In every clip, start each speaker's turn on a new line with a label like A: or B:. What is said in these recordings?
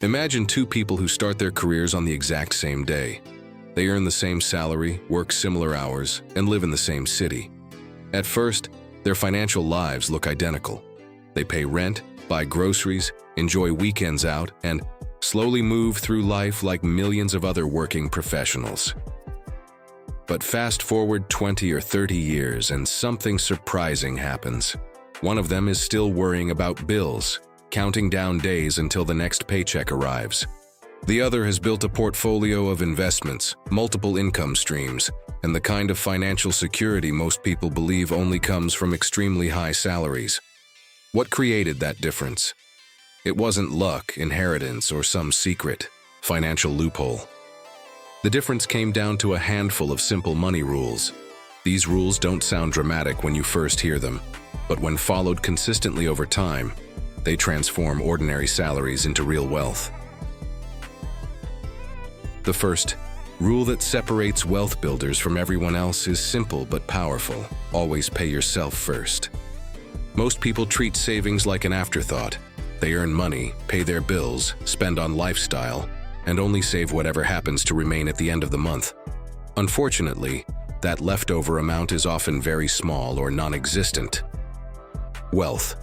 A: Imagine two people who start their careers on the exact same day. They earn the same salary, work similar hours, and live in the same city. At first, their financial lives look identical. They pay rent, buy groceries, enjoy weekends out, and slowly move through life like millions of other working professionals. But fast forward 20 or 30 years and something surprising happens. One of them is still worrying about bills, counting down days until the next paycheck arrives. The other has built a portfolio of investments, multiple income streams, and the kind of financial security most people believe only comes from extremely high salaries. What created that difference? It wasn't luck, inheritance, or some secret financial loophole. The difference came down to a handful of simple money rules. These rules don't sound dramatic when you first hear them, but when followed consistently over time, they transform ordinary salaries into real wealth. The first rule that separates wealth builders from everyone else is simple but powerful. Always pay yourself first. Most people treat savings like an afterthought. They earn money, pay their bills, spend on lifestyle, and only save whatever happens to remain at the end of the month. Unfortunately, that leftover amount is often very small or non-existent. Wealth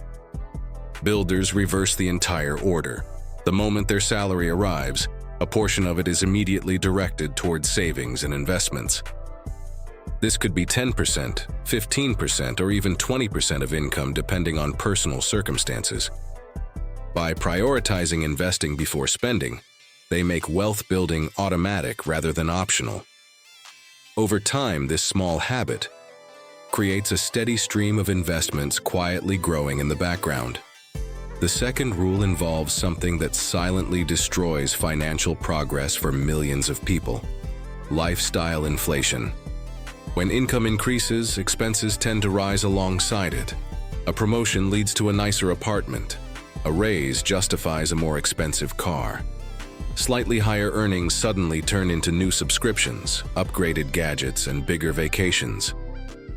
A: builders reverse the entire order. The moment their salary arrives, a portion of it is immediately directed towards savings and investments. This could be 10%, 15%, or even 20% of income depending on personal circumstances. By prioritizing investing before spending, they make wealth building automatic rather than optional. Over time, this small habit creates a steady stream of investments quietly growing in the background. The second rule involves something that silently destroys financial progress for millions of people: lifestyle inflation. When income increases, expenses tend to rise alongside it. A promotion leads to a nicer apartment. A raise justifies a more expensive car. Slightly higher earnings suddenly turn into new subscriptions, upgraded gadgets, and bigger vacations.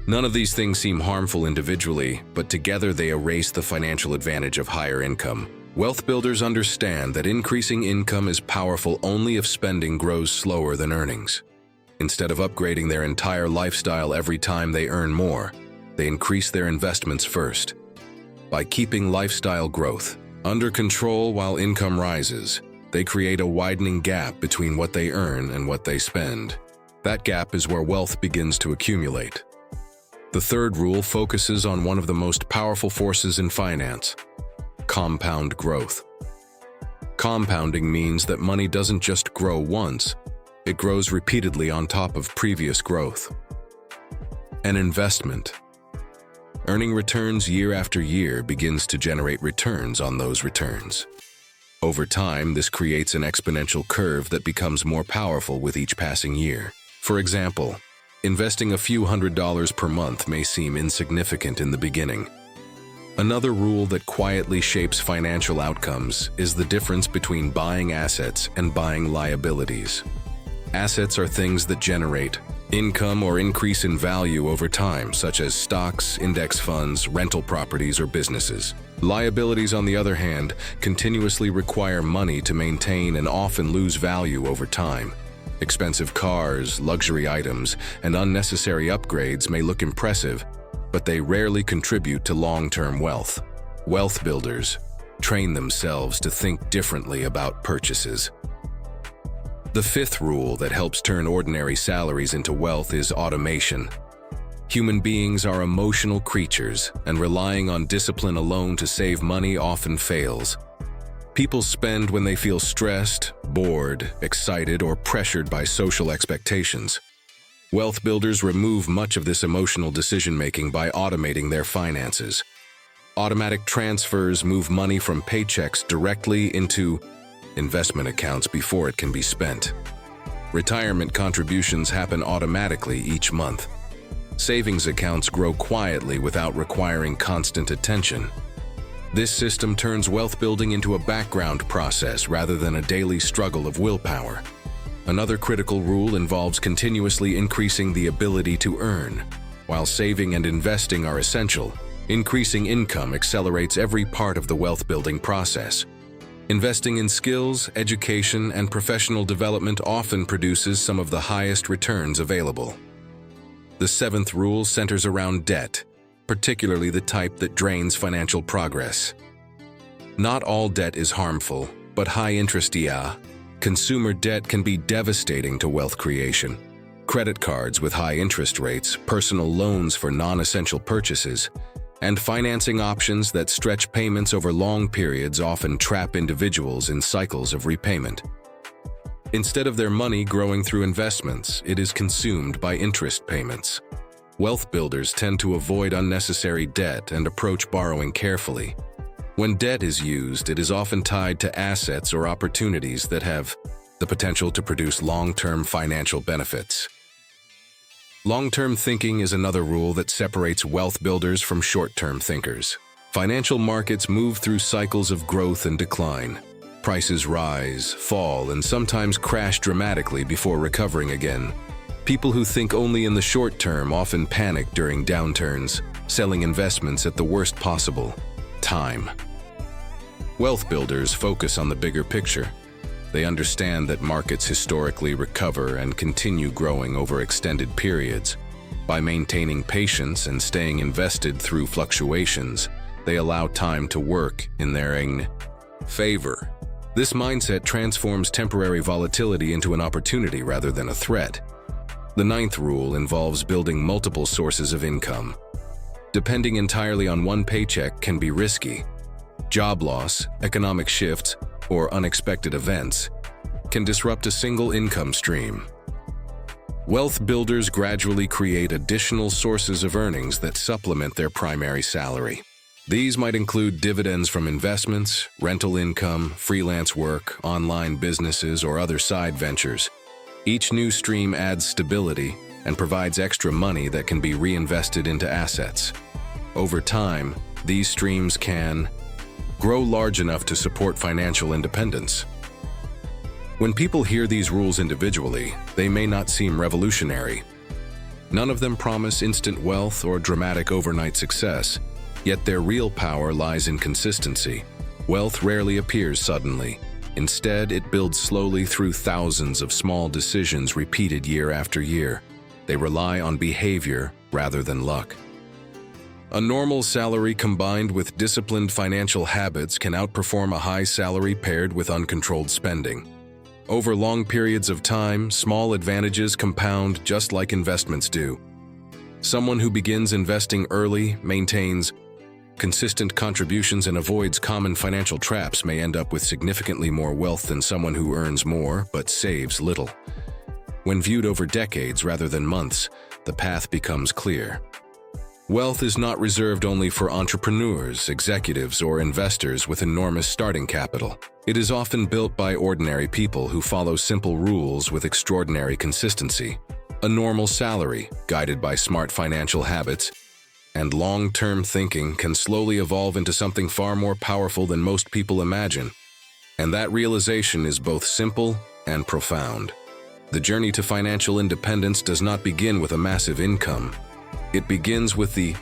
A: None of these things seem harmful individually, but together they erase the financial advantage of higher income. Wealth builders understand that increasing income is powerful only if spending grows slower than earnings. Instead of upgrading their entire lifestyle every time they earn more, they increase their investments first. By keeping lifestyle growth under control while income rises, they create a widening gap between what they earn and what they spend. That gap is where wealth begins to accumulate. The third rule focuses on one of the most powerful forces in finance: compound growth. Compounding means that money doesn't just grow once, it grows repeatedly on top of previous growth. An investment. Earning returns year after year begins to generate returns on those returns. Over time, this creates an exponential curve that becomes more powerful with each passing year. For example, investing a few $100s per month may seem insignificant in the beginning. Another rule that quietly shapes financial outcomes is the difference between buying assets and buying liabilities. Assets are things that generate income or increase in value over time, such as stocks, index funds, rental properties, or businesses. Liabilities, on the other hand, continuously require money to maintain and often lose value over time. Expensive cars, luxury items, and unnecessary upgrades may look impressive, but they rarely contribute to long-term wealth. Wealth builders train themselves to think differently about purchases. The fifth rule that helps turn ordinary salaries into wealth is automation. Human beings are emotional creatures, and relying on discipline alone to save money often fails. People spend when they feel stressed, bored, excited, or pressured by social expectations. Wealth builders remove much of this emotional decision-making by automating their finances. Automatic transfers move money from paychecks directly into investment accounts before it can be spent. Retirement contributions happen automatically each month. Savings accounts grow quietly without requiring constant attention. This system turns wealth building into a background process rather than a daily struggle of willpower. Another critical rule involves continuously increasing the ability to earn. While saving and investing are essential, increasing income accelerates every part of the wealth building process. Investing in skills, education, and professional development often produces some of the highest returns available. The seventh rule centers around debt, particularly the type that drains financial progress. Not all debt is harmful, but high-interest consumer debt can be devastating to wealth creation. Credit cards with high interest rates, personal loans for non-essential purchases, and financing options that stretch payments over long periods often trap individuals in cycles of repayment. Instead of their money growing through investments, it is consumed by interest payments. Wealth builders tend to avoid unnecessary debt and approach borrowing carefully. When debt is used, it is often tied to assets or opportunities that have the potential to produce long-term financial benefits. Long-term thinking is another rule that separates wealth builders from short-term thinkers. Financial markets move through cycles of growth and decline. Prices rise, fall, and sometimes crash dramatically before recovering again. People who think only in the short term often panic during downturns, selling investments at the worst possible time. Wealth builders focus on the bigger picture. They understand that markets historically recover and continue growing over extended periods. By maintaining patience and staying invested through fluctuations, they allow time to work in their favor. This mindset transforms temporary volatility into an opportunity rather than a threat. The ninth rule involves building multiple sources of income. Depending entirely on one paycheck can be risky. Job loss, economic shifts, or unexpected events can disrupt a single income stream. Wealth builders gradually create additional sources of earnings that supplement their primary salary. These might include dividends from investments, rental income, freelance work, online businesses, or other side ventures. Each new stream adds stability and provides extra money that can be reinvested into assets. Over time, these streams can grow large enough to support financial independence. When people hear these rules individually, they may not seem revolutionary. None of them promise instant wealth or dramatic overnight success, yet their real power lies in consistency. Wealth rarely appears suddenly. Instead, it builds slowly through thousands of small decisions repeated year after year. They rely on behavior rather than luck. A normal salary combined with disciplined financial habits can outperform a high salary paired with uncontrolled spending. Over long periods of time, small advantages compound just like investments do. Someone who begins investing early, maintains consistent contributions, and avoids common financial traps may end up with significantly more wealth than someone who earns more but saves little. When viewed over decades rather than months, the path becomes clear. Wealth is not reserved only for entrepreneurs, executives, or investors with enormous starting capital. It is often built by ordinary people who follow simple rules with extraordinary consistency. A normal salary, guided by smart financial habits, and long-term thinking can slowly evolve into something far more powerful than most people imagine. And that realization is both simple and profound. The journey to financial independence does not begin with a massive income. It begins with the